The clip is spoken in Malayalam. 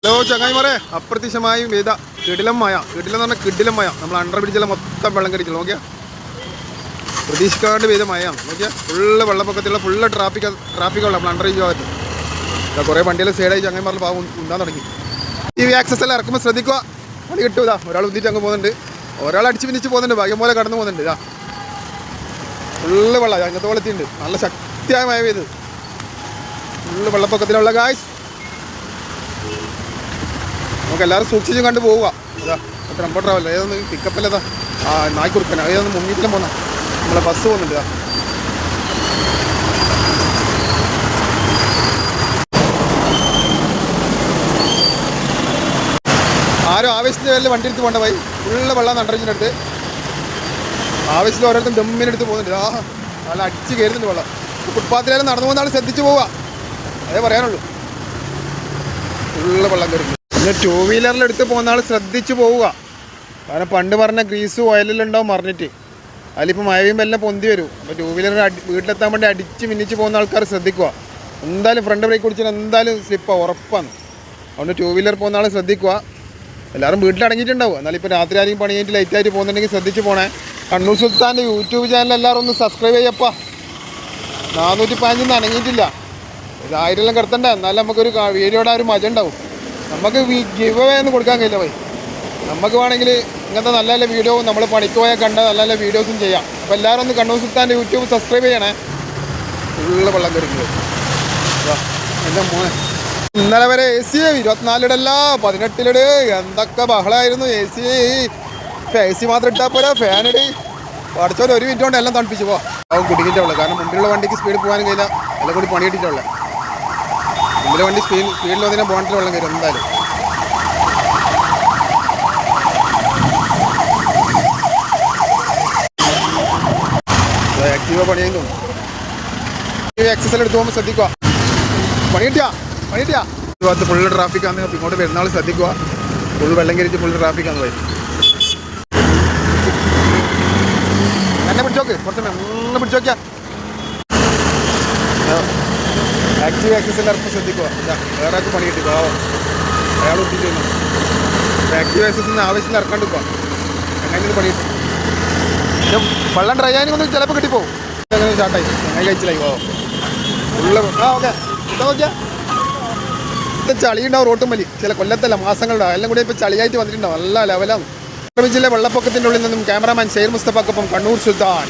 ഹലോ ചങ്ങായിമാരെ, അപ്രത്യക്ഷമായി പെയ്ത കിടിലം മഴ. കിടിലം എന്ന് പറഞ്ഞാൽ കിടിലം മഴ. നമ്മൾ അണ്ടർ ബ്രിഡ്ജെല്ലാം മൊത്തം വെള്ളം കടിച്ചു. നോക്കിയാൽ പ്രതീക്ഷിക്കാണ്ട് പെയ്ത മഴയാണ്. നോക്കിയാൽ ഫുള്ള് വെള്ളപ്പൊക്കത്തിലുള്ള ഫുള്ള് ട്രാഫിക്കുള്ള നമ്മൾ അണ്ടർ ബ്രിഡ്ജ് ഭാഗത്ത് കുറേ വണ്ടിയെല്ലാം സൈഡായി ചങ്ങായിമാരിൽ പാവം ഉണ്ടാൻ തുടങ്ങി. ഈ ആക്സസ് എല്ലാം ഇറക്കുമ്പോൾ ശ്രദ്ധിക്കുക, പണി കിട്ടും. ഇതാ ഒരാൾ ഉന്തിട്ട് അങ്ങ് പോകുന്നുണ്ട്, ഒരാൾ അടിച്ച് പിന്നിച്ച് പോകുന്നുണ്ട്, ഭാഗ്യം പോലെ കടന്നു പോകുന്നുണ്ട്. ഇതാ ഫുള്ള് വെള്ളം അങ്ങനത്തെ വെള്ളത്തിണ്ട്. നല്ല ശക്തിയായ മഴ പെയ്ത് ഫുള്ള് വെള്ളപ്പൊക്കത്തിലുള്ള ഗായ്സ്. നമുക്ക് എല്ലാവരും സൂക്ഷിച്ചും കണ്ട് പോവുക. ഇതാ ടെമ്പോ ട്രാവൽ ഏതൊന്ന് പിക്കപ്പല്ലതാ നായ്ക്കുറുക്കന ഏതൊന്ന് മുങ്ങിട്ടിലും പോന്ന നമ്മളെ ബസ് പോകുന്നുണ്ട്. ഇതാ ആരും ആവേശത്തിൻ്റെ പേരിൽ വണ്ടി എടുത്ത് പോകേണ്ട പോയി. ഫുള്ള് വെള്ളം നണ്ടറിഞ്ഞിൻ്റെ അടുത്ത് ആവേശത്തിൽ ഓരോരുത്തരും ദമ്മിനെടുത്ത് പോകുന്നുണ്ട്. നല്ല അടിച്ച് കയറുന്നുണ്ട് വെള്ളം. ഫുട്പാത്തിലായാലും നടന്നു പോകുന്ന ആൾ ശ്രദ്ധിച്ച് പോവുക, അതേ പറയാനുള്ളൂ. ഫുള്ള് വെള്ളം കയറുന്നു. പിന്നെ ടൂ വീലറിലെടുത്ത് പോകുന്ന ആൾ ശ്രദ്ധിച്ച് പോവുക. കാരണം പണ്ട് പറഞ്ഞ ഗ്രീസ് ഓയിലെല്ലാം മറിഞ്ഞിട്ട് അതിലിപ്പോൾ മഴ പെയ്യുമ്പോൾ എല്ലാം പൊന്തി വരും. അപ്പോൾ ടൂ വീലർ വീട്ടിലെത്താൻ വേണ്ടി അടിച്ച് മിന്നിച്ച് പോകുന്ന ആൾക്കാർ ശ്രദ്ധിക്കുക. എന്തായാലും ഫ്രണ്ട് ബ്രേക്ക് കുടിച്ചാൽ എന്തായാലും സ്ലിപ്പാണ്, ഉറപ്പാണ്. അതുകൊണ്ട് ടൂ വീലർ പോകുന്ന ആൾ ശ്രദ്ധിക്കുക. എല്ലാവരും വീട്ടിലടങ്ങിയിട്ടുണ്ടാവും. എന്നാലും ഇപ്പോൾ രാത്രി ആരെങ്കിലും പണി കഴിഞ്ഞിട്ട് ലൈറ്റായിട്ട് പോകുന്നുണ്ടെങ്കിൽ ശ്രദ്ധിച്ച് പോണേ. കണ്ണൂർ സുൽത്താൻ്റെ യൂട്യൂബ് ചാനൽ എല്ലാവരും ഒന്ന് സബ്സ്ക്രൈബ് ചെയ്യപ്പാ. 415 അനങ്ങിയിട്ടില്ല. 1000 കിടത്തണ്ട, എന്നാലും നമുക്കൊരു വീഡിയോയുടെ ഒരു മജ ഉണ്ടാവും. നമുക്ക് ഗിവ് അവേ ഒന്നും കൊടുക്കാൻ കഴിയില്ല പോയി. നമുക്ക് വേണമെങ്കിൽ ഇങ്ങനത്തെ നല്ല നല്ല വീഡിയോ നമ്മൾ പണിക്ക് പോയാൽ കണ്ട നല്ല നല്ല വീഡിയോസും ചെയ്യാം. അപ്പോൾ എല്ലാവരും ഒന്ന് കണ്ണൂർ സുൽത്താൻ്റെ യൂട്യൂബ് സബ്സ്ക്രൈബ് ചെയ്യണേ. ഫുള്ള് വെള്ളം കയറിക്കുന്നത് എൻ്റെ മോനെ. ഇന്നലെ വരെ എ സി 24 18 എന്തൊക്കെ ബഹളമായിരുന്നു. എ സി ഇപ്പം എ സി മാത്രം ഇട്ടാൽ പോരാ, ഫാനിട് പഠിച്ചോലെ 1 മിനിറ്റ് കൊണ്ട് എല്ലാം തണുപ്പിച്ച് പോവാം. അവൻ കുടിക്കിട്ടുള്ളത്. കാരണം മുമ്പിലുള്ള വണ്ടിക്ക് സ്പീഡ് പോകാനും കഴിയില്ല, എല്ലാം കൂടി പണി കിട്ടിയിട്ടുള്ളത്. മുമ്പിലെ വണ്ടി സ്പീഡിൽ വന്നതിനെ ബോണ്ടിൽ വെള്ളം കയറും എന്തായാലും. ആക്റ്റീവ പണിയെങ്കിലും എക്സസൈസ് എടുത്ത് പോകുമ്പോൾ ശ്രദ്ധിക്കുക. പണി കിട്ടിയാ ഈ ഭാഗത്ത് ഫുള്ള് ട്രാഫിക്കാന്ന്. ഇങ്ങോട്ട് പെരുന്നാൾ ശ്രദ്ധിക്കുക. ഫുള്ള് വെള്ളം കയറിയിട്ട് ഫുള്ള് ട്രാഫിക്കാന്ന് പോയി. എന്നെ പിടിച്ചോക്ക്, കുറച്ച് മെല്ലെ പിടിച്ചോക്കിയാ. ആക്റ്റീവ് എക്സസൈസ് ഇറക്കും ശ്രദ്ധിക്കുക. വേറെ ആൾക്ക് പണി കിട്ടി പാവം, അയാൾ ഒട്ടിച്ചു തന്നു. ആക്റ്റീവ് എക്സസൈസിന് ആവശ്യത്തിന് ഇറക്കാണ്ട് പോവാം. അങ്ങനെ പണി കിട്ടും. വെള്ളം ഡ്രൈ ആയതിനൊന്നും ചിലപ്പോൾ കിട്ടിപ്പോവും. അങ്ങനെ സ്റ്റാർട്ടായി അങ്ങനെ കഴിച്ചില്ലായി പാവം ഫുള്ള്. ഓക്കെ നോക്കിയാ ചളി ഉണ്ടാവും റോട്ടും വലി. ചില കൊല്ലത്തല്ല മാസങ്ങളുണ്ടാവും. എല്ലാം കൂടി ഇപ്പോൾ ചളിയായിട്ട് വന്നിട്ടുണ്ടാവും. നല്ല ലെവലാണ്. ജില്ലയിലെ വെള്ളപ്പൊക്കത്തിൻ്റെ ഉള്ളിൽ നിന്നും ക്യാമറാമാൻ ഷെയ്ർ മുസ്തഫക്കൊപ്പം കണ്ണൂർ സുൽത്താൻ.